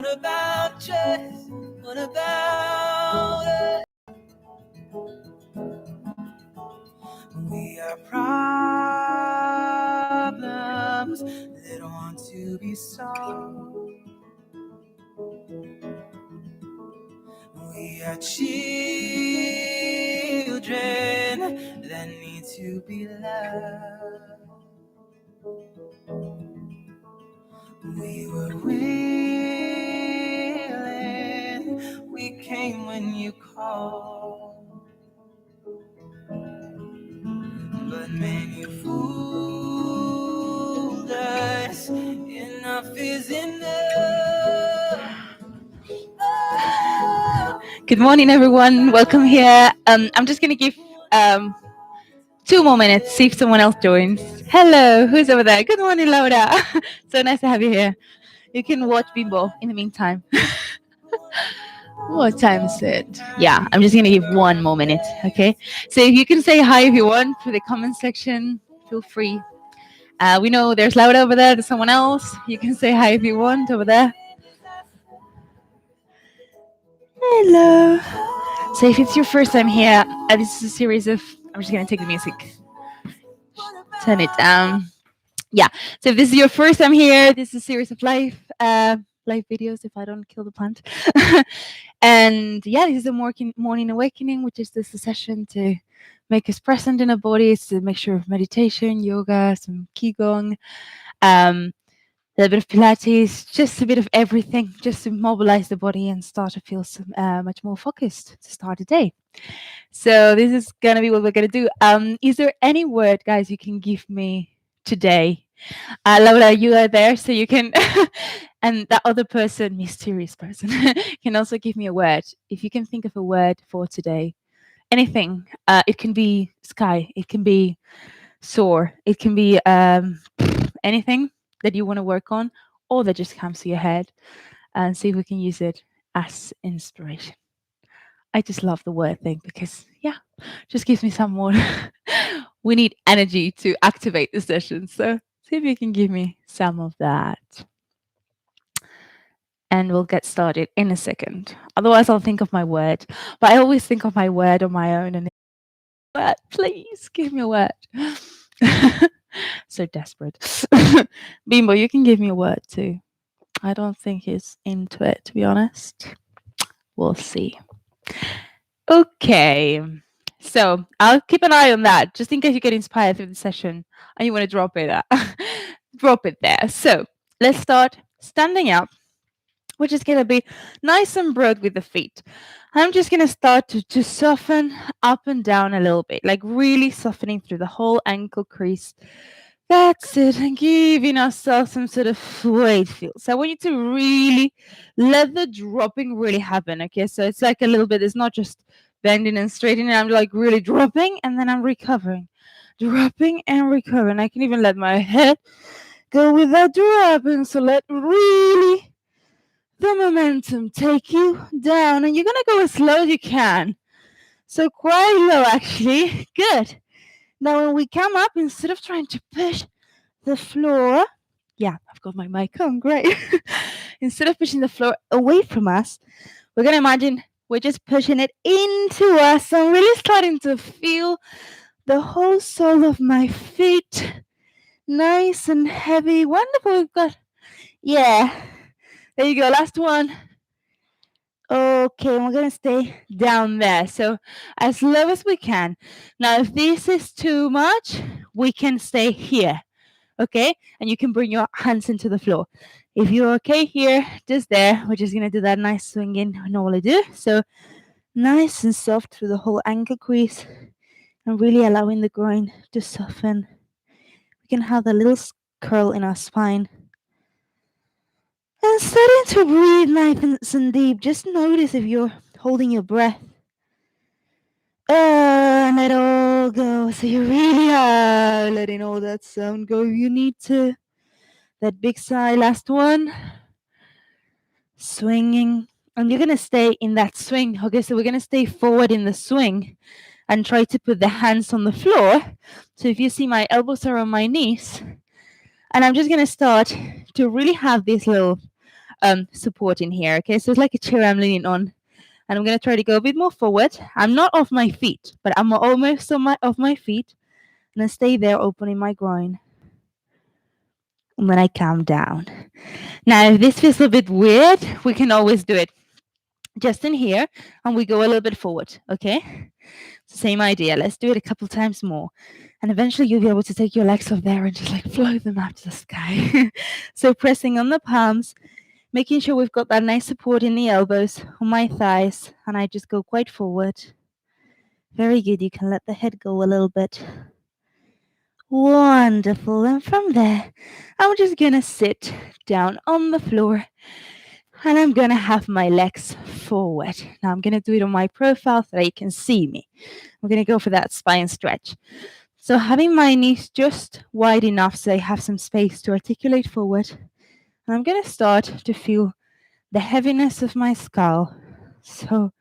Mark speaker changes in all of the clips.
Speaker 1: What about just? What about us? We are problems that want to be solved. We are children that need to be loved. We were willing, we came when you called. But man, you fooled us. Enough is enough. Good morning, everyone. Welcome here. I'm just going to give 2 more minutes, see if someone else joins. Hello, who's over there? Good morning, Laura. So nice to have you here. You can watch Bimbo in the meantime. What time is it? Yeah, I'm just going to give 1 more minute, okay? So if you can say hi if you want for the comment section, feel free. We know there's Laura over there, there's someone else. You can say hi if you want over there. Hello. So if it's your first time here, this is a series of... I'm just going to take the music. Turn it down. Yeah. So if this is your first time here, this is a series of live videos, if I don't kill the plant. And yeah, this is a morning awakening, which is this session to make us present in our bodies, to make sure of meditation, yoga, some qigong, a little bit of Pilates, just a bit of everything, just to mobilize the body and start to feel much more focused to start the day. So this is gonna be what we're gonna do. Is there any word, guys, you can give me today? Laura, you are there, so you can, and that other person, mysterious person, can also give me a word. If you can think of a word for today, anything. It can be sky, it can be soar, it can be anything that you want to work on or that just comes to your head, and see if we can use it as inspiration. I just love the word thing because, yeah, just gives me some more. We need energy to activate the session. So see if you can give me some of that. And we'll get started in a second. Otherwise, I'll think of my word. But I always think of my word on my own. And word, please give me a word. So desperate. Bimbo, you can give me a word too. I don't think he's into it, to be honest. We'll see. Okay. So I'll keep an eye on that, just in case you get inspired through the session and you want to drop it, drop it there. So let's start standing up, which is going to be nice and broad with the feet. I'm just going to start to soften up and down a little bit, like really softening through the whole ankle crease. That's it, and giving ourselves some sort of weight feel. So I want you to really let the dropping really happen, okay? So it's like a little bit, it's not just bending and straightening. I'm like really dropping, and then I'm recovering. Dropping and recovering. I can even let my head go without dropping. So let really the momentum take you down, and you're going to go as slow as you can. So quite low, actually. Good. Now, when we come up, instead of trying to push the floor, yeah, I've got my mic on, great. Instead of pushing the floor away from us, we're going to imagine we're just pushing it into us and really starting to feel the whole sole of my feet. Nice and heavy. Wonderful. We've got, yeah. There you go. Last one. Okay, we're going to stay down there. So as low as we can. Now, if this is too much, we can stay here. Okay? And you can bring your hands into the floor. If you're okay here, just there, we're just going to do that nice swinging I normally do. So nice and soft through the whole ankle crease and really allowing the groin to soften. We can have a little curl in our spine. And starting to breathe nice and deep. Just notice if you're holding your breath. And let all go. So you really are letting all that sound go if you need to. That big sigh. Last one. Swinging. And you're going to stay in that swing. Okay, so we're going to stay forward in the swing and try to put the hands on the floor. So if you see, my elbows are on my knees. And I'm just going to start to really have this little support in here. Okay, so it's like a chair I'm leaning on, and I'm gonna try to go a bit more forward. I'm not off my feet, but I'm almost on off my feet, and then stay there, opening my groin. And then I calm down. Now, if this feels a bit weird, we can always do it just in here, and we go a little bit forward. Okay, same idea. Let's do it a couple times more. And eventually you'll be able to take your legs off there and just like float them up to the sky. So pressing on the palms, making sure we've got that nice support in the elbows, on my thighs, and I just go quite forward. Very good. You can let the head go a little bit. Wonderful. And from there, I'm just going to sit down on the floor, and I'm going to have my legs forward. Now I'm going to do it on my profile so that you can see me. I'm going to go for that spine stretch. So having my knees just wide enough so I have some space to articulate forward. And I'm going to start to feel the heaviness of my skull. So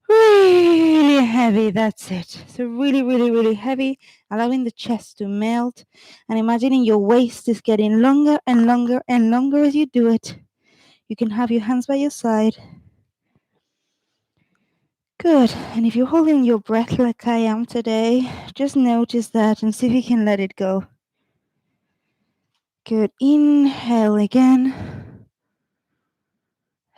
Speaker 1: really heavy, that's it. So really, really, really heavy, allowing the chest to melt and imagining your waist is getting longer and longer and longer as you do it. You can have your hands by your side. Good. And if you're holding your breath like I am today, just notice that and see if you can let it go. Good. Inhale again.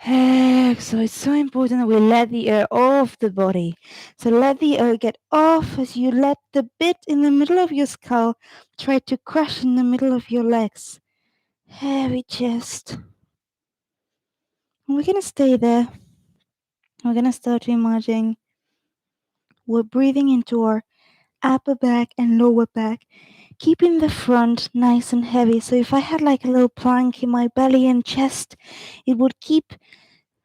Speaker 1: Exhale. It's so important that we let the air off the body. So let the air get off as you let the bit in the middle of your skull try to crash in the middle of your legs. Heavy chest. And we're going to stay there. We're going to start to imagine we're breathing into our upper back and lower back, keeping the front nice and heavy. So if I had like a little plank in my belly and chest, it would keep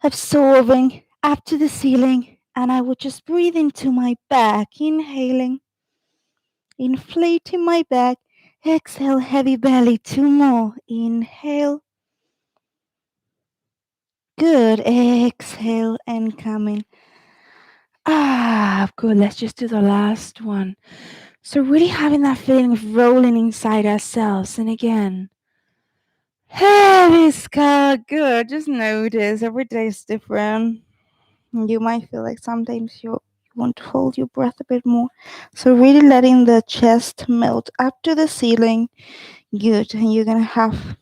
Speaker 1: absorbing up to the ceiling, and I would just breathe into my back, inhaling, inflating my back, exhale, heavy belly, 2 more, inhale, good, exhale, and coming, good, let's just do the last one. So really having that feeling of rolling inside ourselves, and again, heavy skull, good, just notice, every day is different. You might feel like sometimes you want to hold your breath a bit more. So really letting the chest melt up to the ceiling. Good. And you're going to have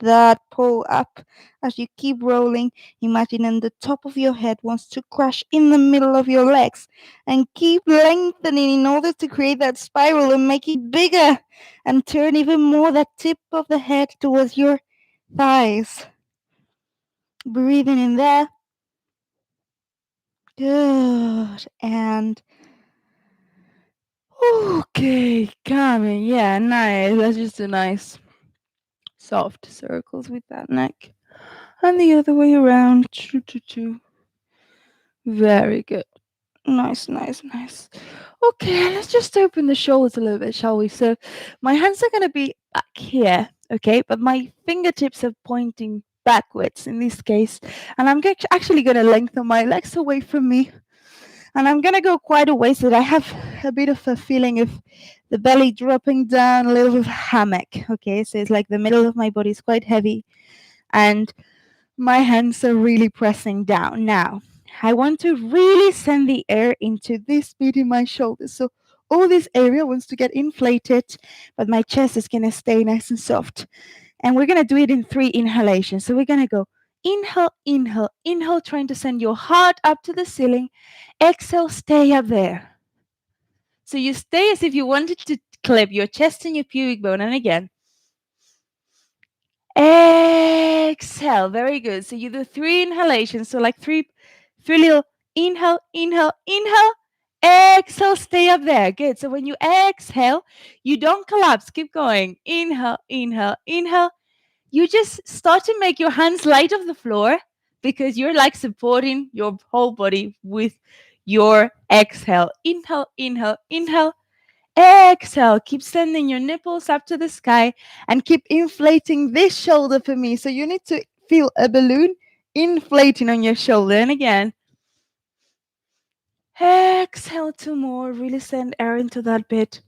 Speaker 1: that pull up as you keep rolling. Imagining the top of your head wants to crash in the middle of your legs. And keep lengthening in order to create that spiral and make it bigger. And turn even more that tip of the head towards your thighs. Breathing in there. Good. And okay, coming. Yeah, nice. Let's just do nice soft circles with that neck. And the other way around. Choo, choo, choo. Very good. Nice, nice, nice. Okay, let's just open the shoulders a little bit, shall we? So my hands are going to be back here, okay? But my fingertips are pointing backwards in this case. And I'm actually going to lengthen my legs away from me. And I'm going to go quite a way so that I have a bit of a feeling of the belly dropping down, a little bit of a hammock. Okay, so it's like the middle of my body is quite heavy and my hands are really pressing down. Now, I want to really send the air into this bit in my shoulders. So all this area wants to get inflated, but my chest is going to stay nice and soft. And we're going to do it in 3 inhalations. So we're going to go inhale, inhale, inhale, trying to send your heart up to the ceiling. Exhale, stay up there. So you stay as if you wanted to clip your chest and your pubic bone. And again, exhale. Very good. So you do 3 inhalations. So like three little inhale, inhale, inhale. Exhale, stay up there. Good. So when you exhale, you don't collapse. Keep going. Inhale, inhale, inhale. You just start to make your hands light off the floor because you're like supporting your whole body with your exhale. Inhale, inhale, inhale. Exhale. Keep sending your nipples up to the sky and keep inflating this shoulder for me. So you need to feel a balloon inflating on your shoulder. And again, exhale 2 more. Really send air into that bit.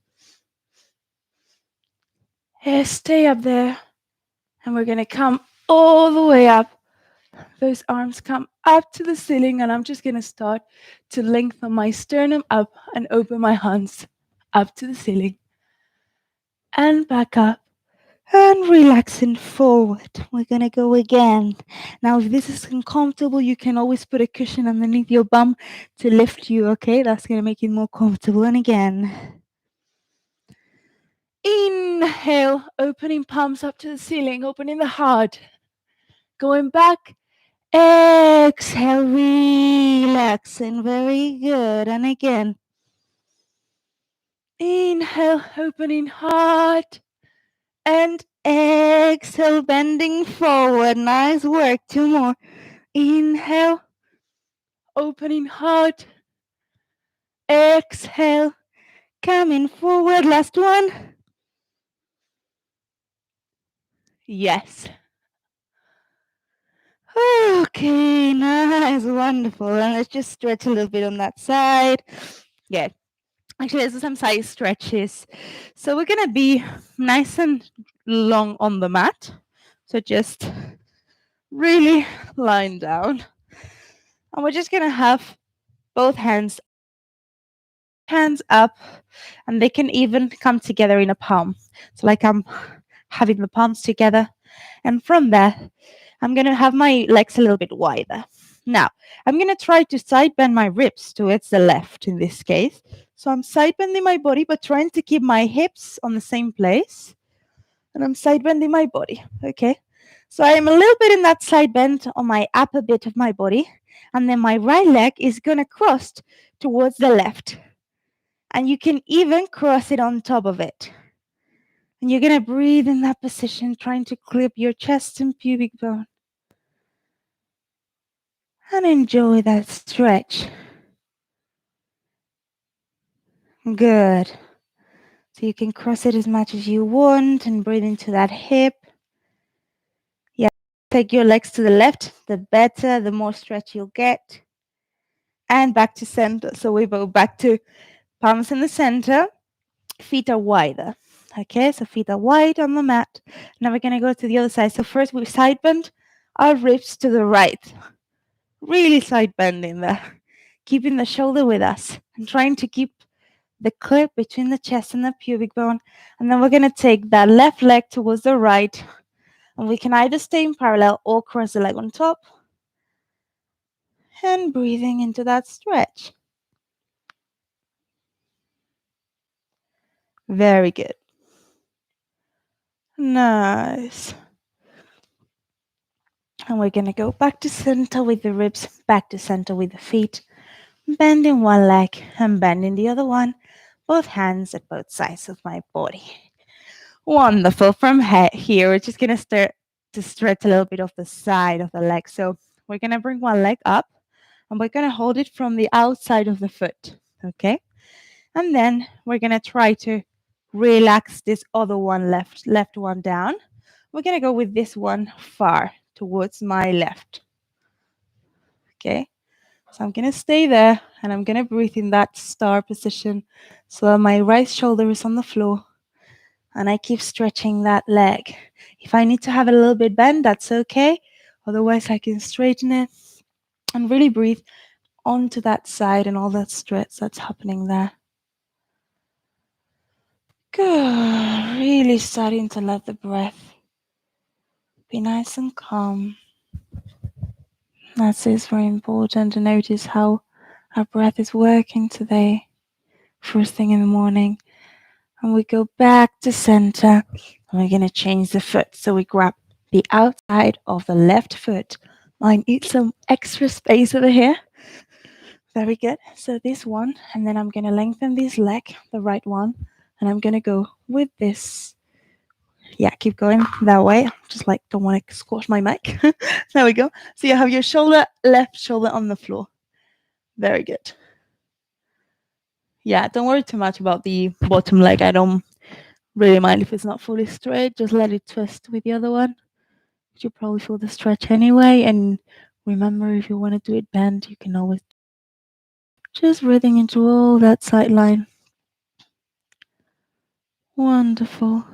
Speaker 1: Stay up there. And we're going to come all the way up. Those arms come up to the ceiling, and I'm just going to start to lengthen my sternum up and open my hands up to the ceiling and back up and relaxing forward. We're going to go again. Now, if this is uncomfortable, you can always put a cushion underneath your bum to lift you, okay? That's going to make it more comfortable. And again. Inhale, opening palms up to the ceiling, opening the heart. Going back. Exhale, relaxing. Very good. And again. Inhale, opening heart. And exhale, bending forward. Nice work. Two more. Inhale, opening heart. Exhale, coming forward. Last one. Yes. Okay, nice, wonderful. And let's just stretch a little bit on that side. Yeah, actually, let's do some side stretches. So we're gonna be nice and long on the mat. So just really lying down. And we're just gonna have both hands up, and they can even come together in a palm. So like I'm having the palms together. And from there, I'm going to have my legs a little bit wider. Now, I'm going to try to side bend my ribs towards the left in this case. So I'm side bending my body, but trying to keep my hips on the same place. And I'm side bending my body. Okay. So I am a little bit in that side bend on my upper bit of my body. And then my right leg is going to cross towards the left. And you can even cross it on top of it. And you're going to breathe in that position, trying to clip your chest and pubic bone. And enjoy that stretch. Good. So you can cross it as much as you want and breathe into that hip. Yeah, take your legs to the left, the better, the more stretch you'll get. And back to center. So we go back to palms in the center. Feet are wider. Okay, so feet are wide on the mat. Now we're going to go to the other side. So first we side bend our ribs to the right. Really side bending there. Keeping the shoulder with us and trying to keep the clip between the chest and the pubic bone. And then we're going to take that left leg towards the right. And we can either stay in parallel or cross the leg on top. And breathing into that stretch. Very good. Nice. And we're going to go back to center with the ribs, back to center with the feet. Bending one leg and bending the other one. Both hands at both sides of my body. Wonderful. From here, we're just going to start to stretch a little bit of the side of the leg. So we're going to bring one leg up and we're going to hold it from the outside of the foot. Okay. And then we're going to try to relax this other one left one down. We're going to go with this one far towards my left. Okay. So I'm going to stay there and I'm going to breathe in that star position so that my right shoulder is on the floor. And I keep stretching that leg. If I need to have it a little bit bent, that's okay. Otherwise, I can straighten it and really breathe onto that side and all that stretch that's happening there. Good. Really starting to let the breath be nice and calm. That is very important to notice how our breath is working today, first thing in the morning. And we go back to center and we're going to change the foot. So we grab the outside of the left foot. I need some extra space over here. Very good. So this one, and then I'm going to lengthen this leg, the right one, and I'm going to go with this. Yeah, keep going that way. Just like don't want to squash my mic. There we go. So you have your shoulder, left shoulder on the floor. Very good. Yeah, don't worry too much about the bottom leg. I don't really mind if it's not fully straight. Just let it twist with the other one. You'll probably feel the stretch anyway. And remember, if you want to do it bent, you can always just breathing into all that side line. Wonderful.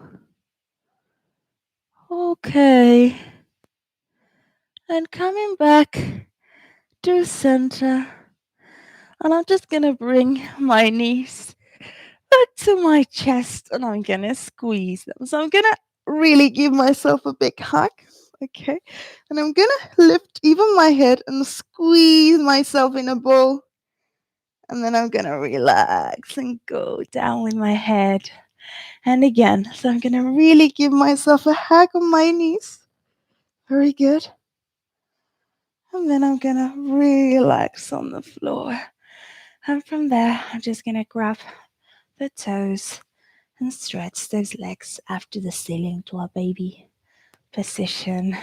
Speaker 1: Okay. and coming back to center. And I'm just gonna bring my knees back to my chest and I'm gonna squeeze them. So I'm gonna really give myself a big hug. Okay. And I'm gonna lift even my head and squeeze myself in a ball. And then I'm gonna relax and go down with my head. And again, so I'm gonna really give myself a hug on my knees. Very good. And then I'm gonna relax on the floor. And from there, I'm just gonna grab the toes and stretch those legs after the ceiling to our baby position.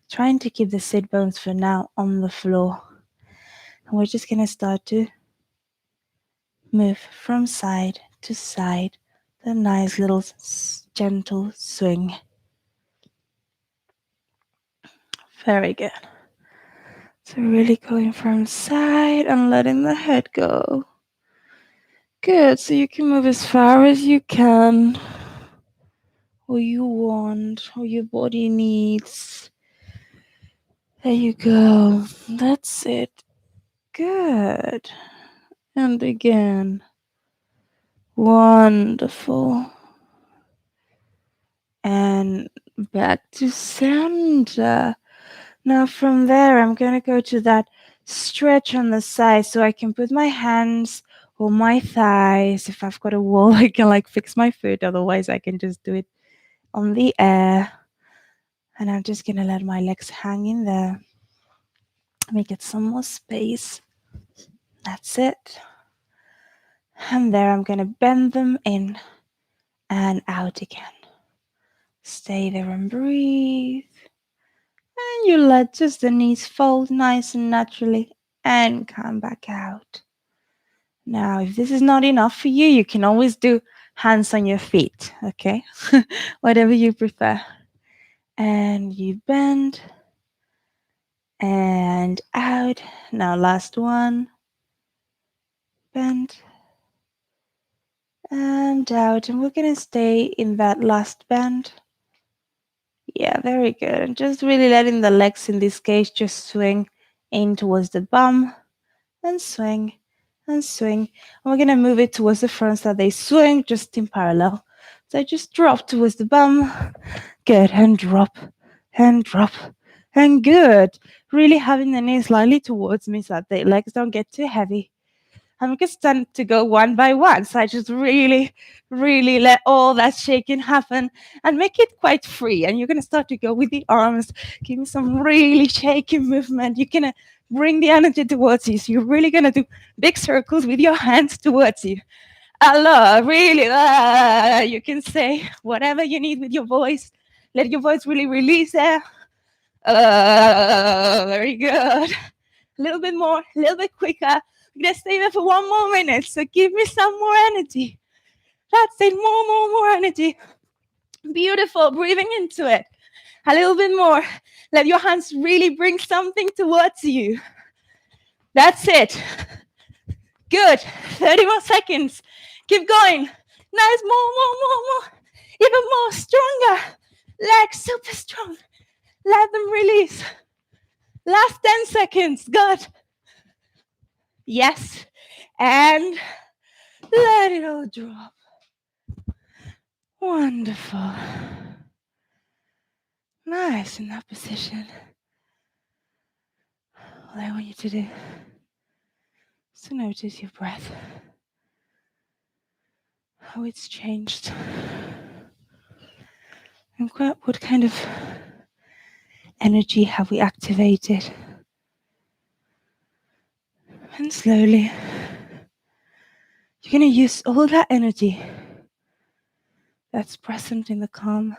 Speaker 1: Trying to keep the sit bones for now on the floor. And we're just gonna start to move from side to side. The nice little gentle swing. Very good. So really going from side and letting the head go. Good. So you can move as far as you can, or you want, or your body needs. There you go. That's it. Good. And again. Wonderful. And back to center. Now from there, I'm going to go to that stretch on the side so I can put my hands or my thighs. If I've got a wall, I can like fix my foot. Otherwise, I can just do it on the air. And I'm just going to let my legs hang in there. Let me get some more space. That's it. And there, I'm going to bend them in and out again. Stay there and breathe. And you let just the knees fold nice and naturally and come back out. Now, if this is not enough for you, you can always do hands on your feet, okay? Whatever you prefer. And you bend and out. Now, last one. Bend and out. And we're going to stay in that last bend. Yeah, very good. And just really letting the legs in this case just swing in towards the bum and swing and swing. And we're going to move it towards the front so they swing just in parallel. So just drop towards the bum. Good. And drop and drop and good. Really having the knees slightly towards me so that the legs don't get too heavy. I'm just starting to go one by one. So I just really, really let all that shaking happen and make it quite free. And you're going to start to go with the arms. Give me some really shaking movement. You're going to bring the energy towards you. So you're really going to do big circles with your hands towards you. Allah, really, you can say whatever you need with your voice. Let your voice really release there. Very good. A little bit more, a little bit quicker. I'm gonna stay there for 1 more minute. So give me some more energy. That's it. More energy. Beautiful. Breathing into it. A little bit more. Let your hands really bring something towards you. That's it. Good. 30 more seconds. Keep going. Nice. More. Even more. Stronger. Legs super strong. Let them release. Last 10 seconds. Good. Yes. And let it all drop. Wonderful. Nice in that position. All I want you to do is to notice your breath, how it's changed, and what kind of energy have we activated. And slowly, you're going to use all that energy that's present in the calm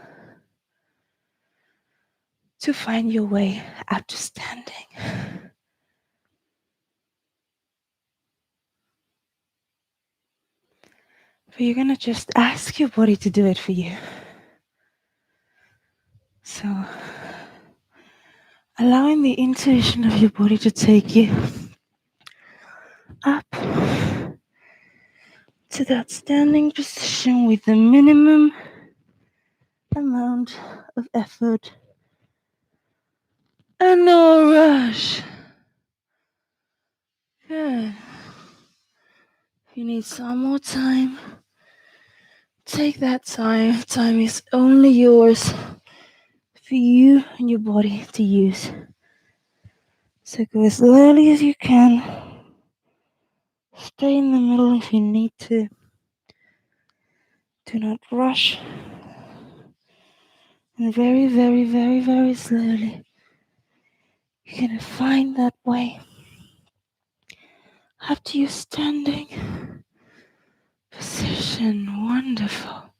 Speaker 1: to find your way out to standing. But you're going to just ask your body to do it for you. So, allowing the intuition of your body to take you up to that standing position with the minimum amount of effort and no rush. Good. If you need some more time, take that time. Time is only yours for you and your body to use. So go as slowly as you can. Stay in the middle if you need to. Do not rush. And very, very, very, very slowly, you're gonna find that way up to your standing position. Wonderful.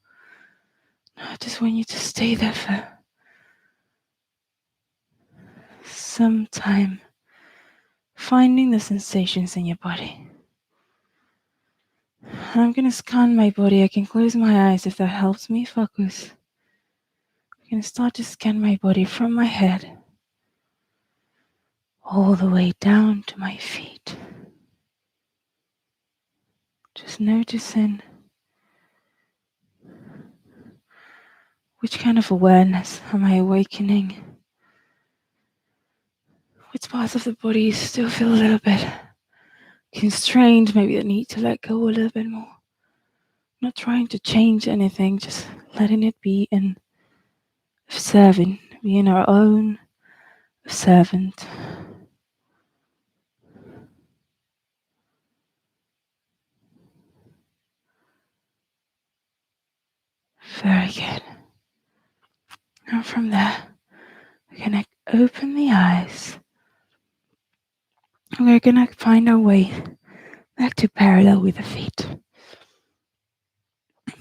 Speaker 1: Now I just want you to stay there for some time, finding the sensations in your body. And I'm gonna scan my body. I can close my eyes if that helps me focus. I'm gonna start to scan my body from my head all the way down to my feet. Just noticing which kind of awareness am I awakening? Which parts of the body still feel a little bit constrained, maybe the need to let go a little bit more. Not trying to change anything, just letting it be in serving, being our own servant. Very good. And from there, we're gonna open the eyes. We're gonna find our way back to parallel with the feet.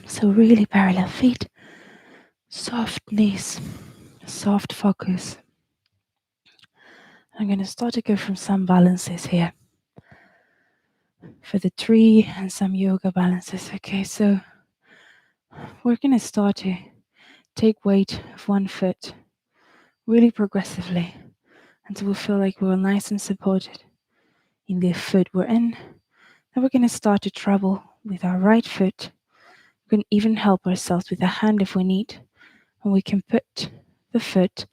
Speaker 1: So really parallel feet, soft knees, soft focus. I'm gonna start to go from some balances here for the tree and some yoga balances. Okay, so we're gonna start to take weight of one foot really progressively until we feel like we're nice and supported in the foot we're in. Then we're gonna start to travel with our right foot. We can even help ourselves with a hand if we need, and we can put the foot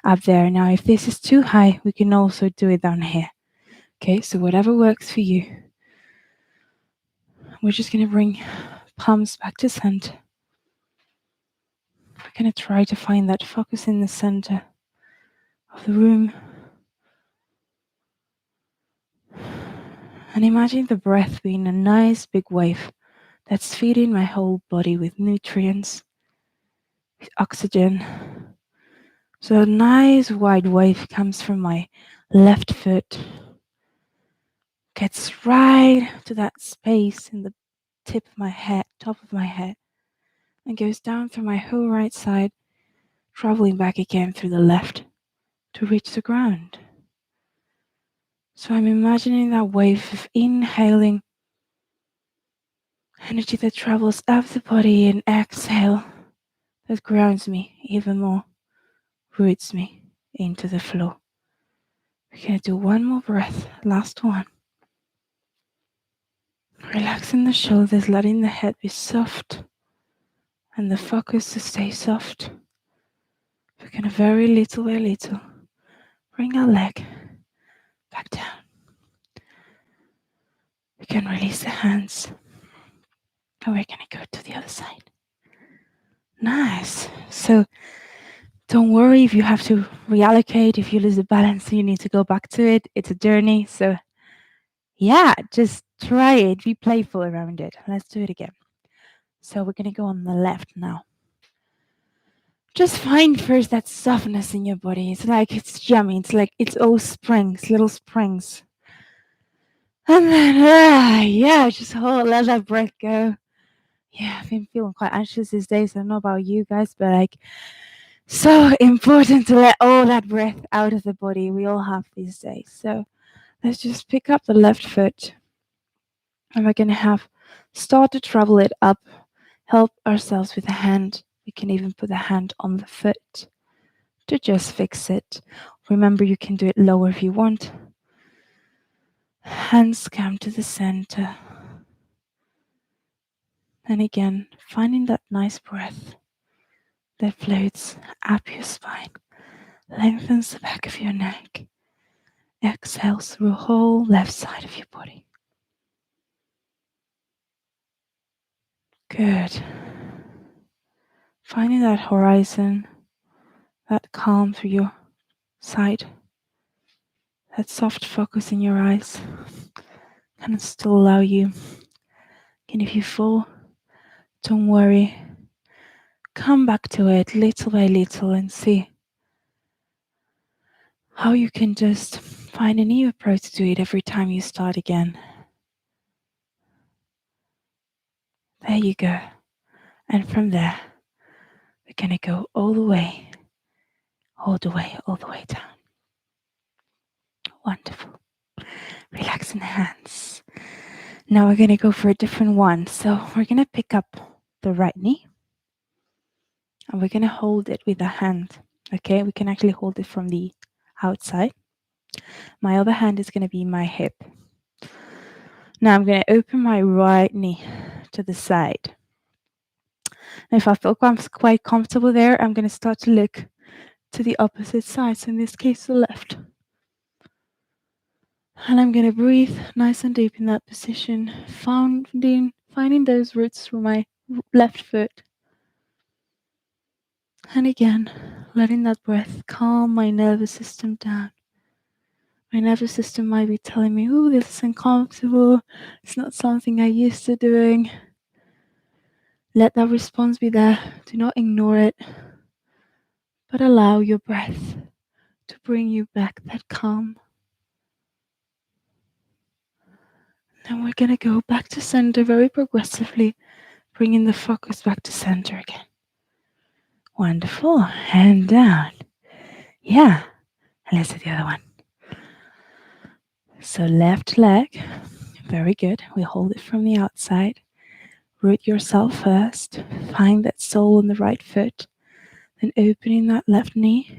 Speaker 1: up there. Now, if this is too high, we can also do it down here. Okay, so whatever works for you. We're just gonna bring palms back to center. We're gonna try to find that focus in the center of the room. And imagine the breath being a nice big wave that's feeding my whole body with nutrients, with oxygen. So a nice wide wave comes from my left foot, gets right to that space in the tip of my head, top of my head, and goes down through my whole right side, traveling back again through the left to reach the ground. So I'm imagining that wave of inhaling energy that travels up the body and exhale that grounds me even more, roots me into the floor. We're gonna do one more breath, last one. Relaxing the shoulders, letting the head be soft and the focus to stay soft. We're gonna very little by little bring our leg back down. We can release the hands and we're gonna go to the other side. Nice. So don't worry if you have to reallocate, if you lose the balance, you need to go back to it. It's a journey. So yeah, just try it. Be playful around it. Let's do it again. So we're going to go on the left now. Just find first that softness in your body. It's like it's yummy. It's like it's all springs, little springs. And then, yeah, just let that breath go. Yeah, I've been feeling quite anxious these days. I don't know about you guys, but like, so important to let all that breath out of the body. We all have these days. So let's just pick up the left foot. And we're going to start to travel it up, help ourselves with a hand. We can even put a hand on the foot to just fix it. Remember, you can do it lower if you want. Hands come to the center. And again, finding that nice breath that floats up your spine, Lengthens the back of your neck. Exhales through the whole left side of your body. Good. Finding that horizon, that calm through your side, that soft focus in your eyes can still allow you. And if you fall, don't worry. Come back to it little by little and see how you can just find a new approach to it every time you start again. There you go. And from there, we're going to go all the way down. Wonderful. Relaxing the hands. Now we're going to go for a different one. So we're going to pick up the right knee and we're going to hold it with a hand. Okay, we can actually hold it from the outside. My other hand is going to be my hip. Now I'm going to open my right knee to the side. And if I feel quite comfortable there, I'm going to start to look to the opposite side. So in this case, the left. And I'm going to breathe nice and deep in that position, finding those roots through my left foot. And again, letting that breath calm my nervous system down. My nervous system might be telling me, oh, this is uncomfortable. It's not something I'm used to doing. Let that response be there. Do not ignore it, but allow your breath to bring you back that calm. Then we're going to go back to center very progressively, bringing the focus back to center again. Wonderful. And down. Yeah. And let's do the other one. So left leg. Very good. We hold it from the outside. Root yourself first. Find that sole on the right foot. Then opening that left knee.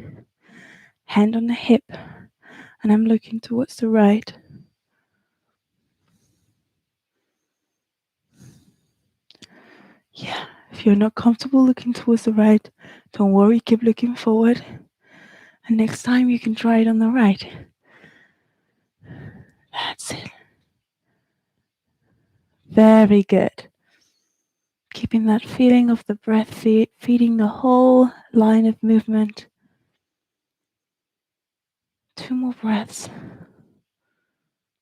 Speaker 1: Hand on the hip. And I'm looking towards the right. Yeah. If you're not comfortable looking towards the right, don't worry. Keep looking forward. And next time you can try it on the right. That's it. Very good. Keeping that feeling of the breath feeding the whole line of movement. 2 more breaths.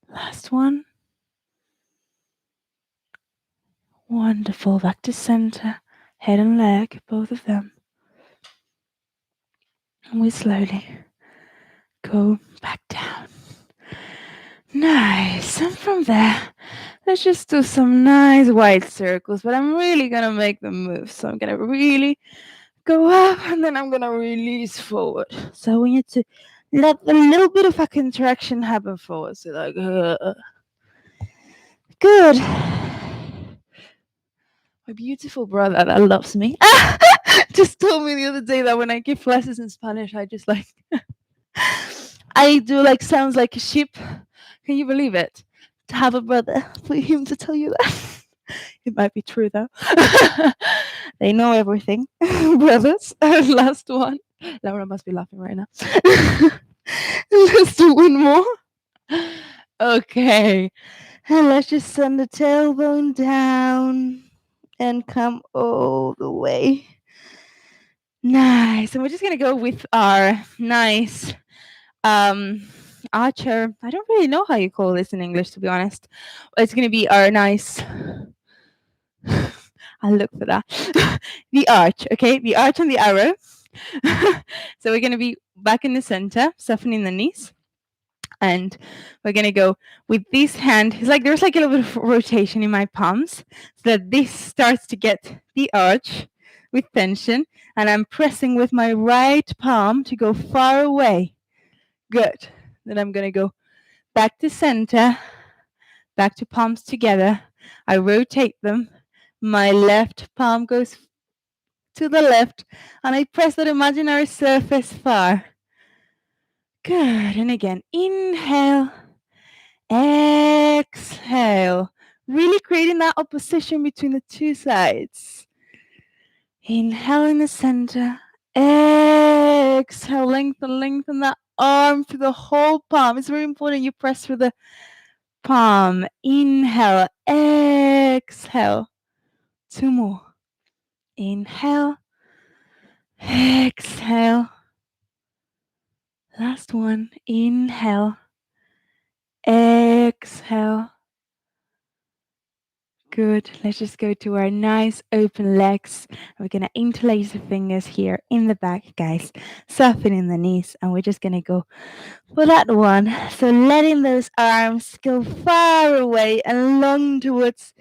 Speaker 1: Last one. Wonderful. Back to center. Head and leg, both of them. And we slowly go back down. Nice. And from there, let's just do some nice wide circles, but I'm really going to make them move. So I'm going to really go up and then I'm going to release forward. So I want you to let a little bit of a contraction happen forward. So like, good. My beautiful brother that loves me just told me the other day that when I give classes in Spanish, I just like, I do like sounds like a sheep. Can you believe it? To have a brother, for him to tell you that. It might be true though. They know everything. Brothers. Last one. Laura must be laughing right now. Let's do one more. Okay. And let's just send the tailbone down and come all the way. Nice. And we're just going to go with our nice archer. I don't really know how you call this in English, to be honest. It's going to be our nice... I'll look for that. The arch, okay? The arch and the arrow. So we're going to be back in the center, softening the knees. And we're going to go with this hand. It's like there's like a little bit of rotation in my palms so that this starts to get the arch with tension. And I'm pressing with my right palm to go far away. Good. Then I'm going to go back to center, back to palms together. I rotate them. My left palm goes to the left, and I press that imaginary surface far. Good. And again, inhale, exhale. Really creating that opposition between the two sides. Inhale in the center, exhale Exhale, lengthen that arm through the whole palm. It's very important you press through the palm. Inhale, exhale. 2 more. Inhale, exhale. Last one. Inhale, exhale. Good. Let's just go to our nice open legs. We're going to interlace the fingers here in the back, guys. Softening the knees. And we're just going to go for that one. So letting those arms go far away and long towards,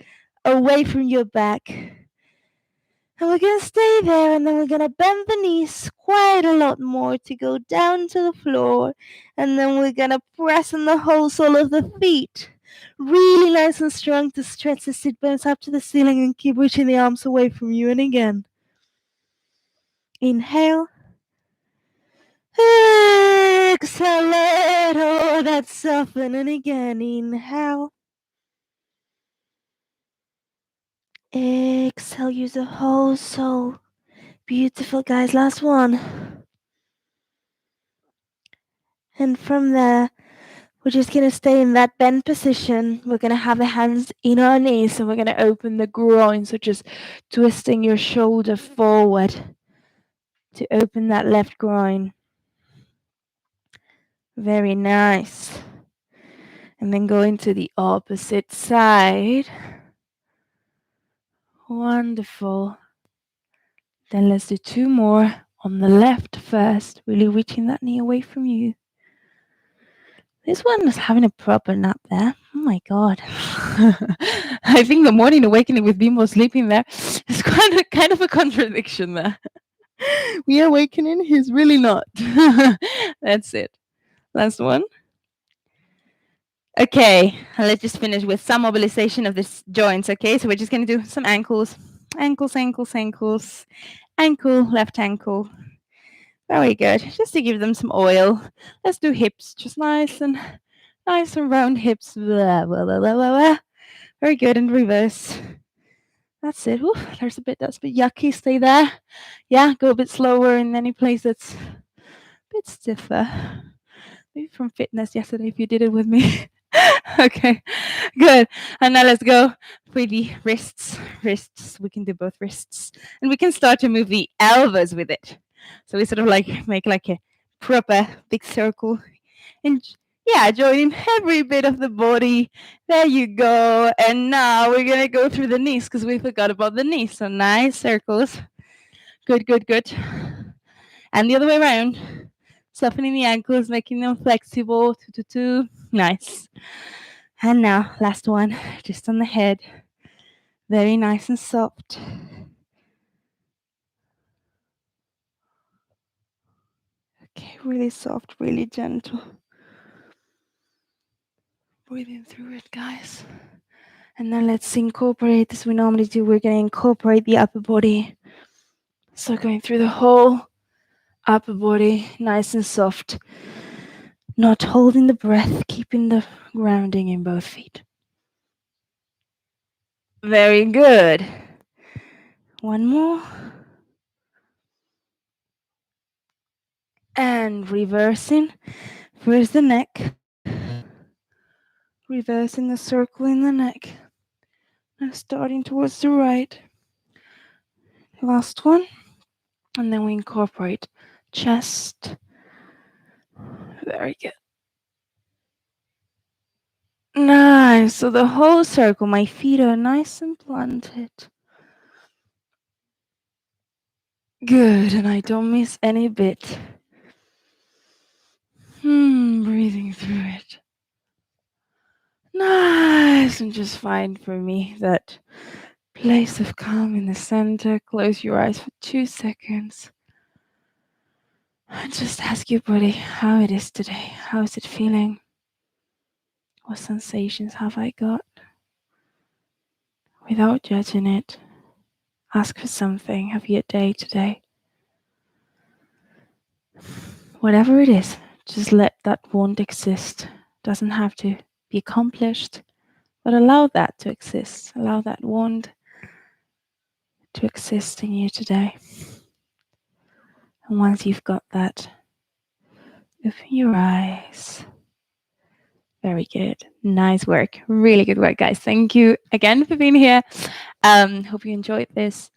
Speaker 1: away from your back. And we're going to stay there, and then we're going to bend the knees quite a lot more to go down to the floor. And then we're going to press on the whole sole of the feet. Really nice and strong to stretch the sit bones up to the ceiling and keep reaching the arms away from you. And again. Inhale. Exhale. Let all that soften. And again. Inhale. Exhale. Use the whole sole. Beautiful, guys. Last one. And from there, we're just going to stay in that bend position. We're going to have the hands in our knees, and we're going to open the groin. So just twisting your shoulder forward to open that left groin. Very nice. And then go into the opposite side. Wonderful. Then let's do 2 more on the left first. Really reaching that knee away from you. This one is having a proper nap there. Oh my God. I think the morning awakening with Bimbo sleeping there is kind of a contradiction there. We are awakening, he's really not. That's it. Last one. Okay, let's just finish with some mobilization of the joints, okay? So we're just going to do some ankles. Ankles, ankles, ankles. Ankle, left ankle. Very good. Just to give them some oil. Let's do hips. Just nice and round hips. Blah, blah, blah, blah, blah. Very good. And reverse. That's it. Ooh, that's a bit yucky. Stay there. Yeah, go a bit slower in any place that's a bit stiffer. Maybe from fitness yesterday if you did it with me. Okay, good. And now let's go for the wrists. We can do both wrists. And we can start to move the elbows with it. So we sort of like make like a proper big circle. And yeah, joining every bit of the body. There you go. And now we're going to go through the knees because we forgot about the knees. So nice circles. Good, good, good. And the other way around. Softening the ankles, making them flexible. 2, 2, 2. Nice. And now, last one, just on the head. Very nice and soft. Okay, really soft, really gentle. Breathing through it, guys. And then let's incorporate, as we normally do, we're going to incorporate the upper body. So going through the whole upper body, nice and soft. Not holding the breath, keeping the grounding in both feet. Very good. One more. And reversing. First the neck. Reversing the circle in the neck. Now starting towards the right. Last one. And then we incorporate chest. Very good. Nice. So the whole circle, my feet are nice and planted. Good. And I don't miss any bit. Breathing through it. Nice. And just find for me that place of calm in the center. Close your eyes for 2 seconds. And just ask your body how it is today. How is it feeling? What sensations have I got? Without judging it, ask for something. Have you a day today? Whatever it is, just let that want exist. Doesn't have to be accomplished, but allow that to exist. Allow that want to exist in you today. And once you've got that, open your eyes. Very good. Nice work. Really good work, guys. Thank you again for being here. Hope you enjoyed this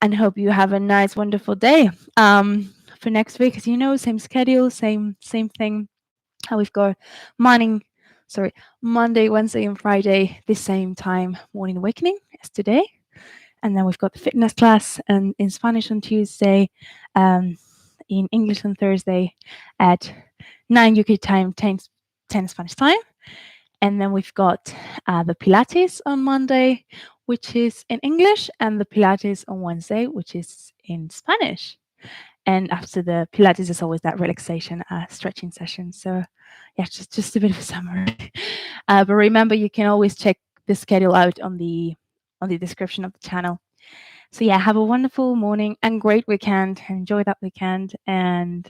Speaker 1: and hope you have a nice, wonderful day. For next week, as you know, same schedule, same thing. We've got Monday, Wednesday, and Friday, the same time, morning awakening as today. And then we've got the fitness class and in Spanish on Tuesday, in English on Thursday at 9 UK time, 10 Spanish time. And then we've got the Pilates on Monday, which is in English, and the Pilates on Wednesday, which is in Spanish. And after the Pilates is always that relaxation stretching session. So yeah, just a bit of a summary. But remember, you can always check the schedule out on the description of the channel. So yeah, have a wonderful morning and great weekend. Enjoy that weekend and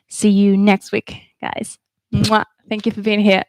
Speaker 1: see you next week, guys. Mwah. Thank you for being here.